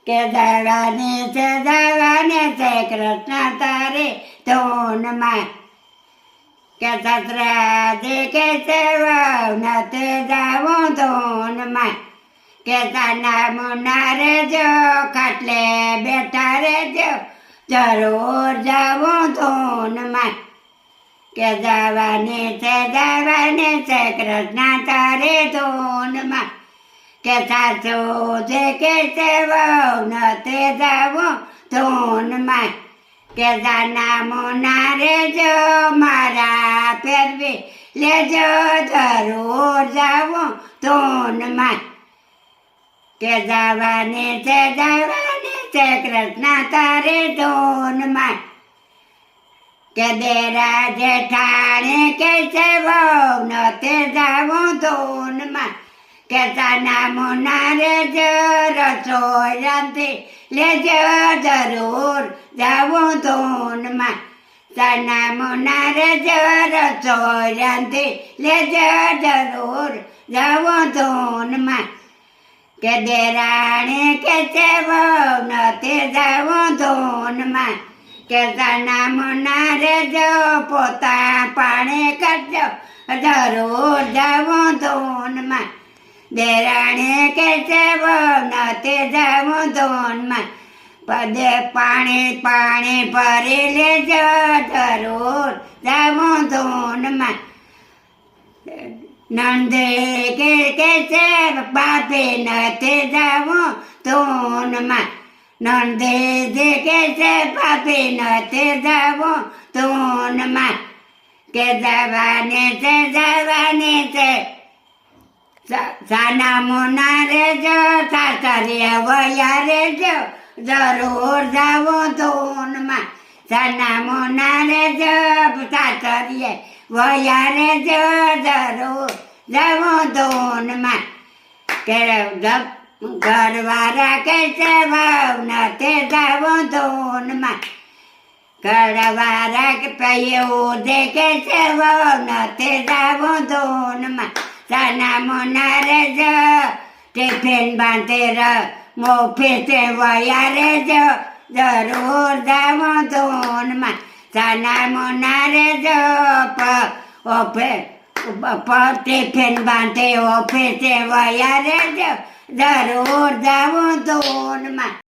કે જવાની છે કૃષ્ણ તારે ધૂનમાં કે સસરાજી કે છે વહુ નથી જાવું ધૂનમાં કે સાના મુના રેજો ખાટલે બેઠા રેજો જરૂર જાવું ધૂનમાં કે જવાની છે કૃષ્ણ તારે ધૂનમાં કે સાસુ જે કે છે વહુ નથી જાવું ધૂનમાં કે સાના મુના રેજો મારા ફેરવી લેજો જરૂર જાવું ધૂનમાં કે જવાની છે કૃષ્ણ તારે ધૂનમાં કે દેરા જેઠાણી કે છે વહુ નથી જાવું ધૂનમાં કે સાના મુના રેજો રસોઈ રાંધી લેજો જરૂર જાવું ધૂનમાં સાના મુના રેજો રસોઈ રાંધી લેજો જરૂર જાવું ધૂનમાં કે દેરાણી કે છે વહુ નથી જાવું ધૂનમાં કે સાના મુના રેજો પોતા પાણી કરજો જરૂર જાવું ધૂનમાં દેરાણી કે છે વહુ નથી જાવું ધૂનમાં પદે પાણી ભરી લેજો જરૂર જાવું ધૂનમાં નંદે કે છે બાપી નથી જાવું ધૂનમાં નંદે કે છે બાપી નથી જાવું ધૂનમાં કે જવાની છે સાના મુના રેજો સાસરિયા વયા રેજો જરૂર જાવું ધૂનમાં સાના મુના રેજો સાસરિયે વયા રેજો જરૂર જાવું ધૂનમાં કે ઘરવાળા કે છે વહુ નથી જાવું ધૂનમાં ઘરવાળા કે પૈયું જે કે છે વહુ નથી જાવું ધૂનમાં સાના મુના રેજો ટિફિન બાંધે મોફેતે વયા રેજો જરૂર જાવું ધૂનમાં સાના મુના રેજો ટિફિન બાંધે ઓફિસે વયા રેજો જરૂર જાવું ધૂનમાં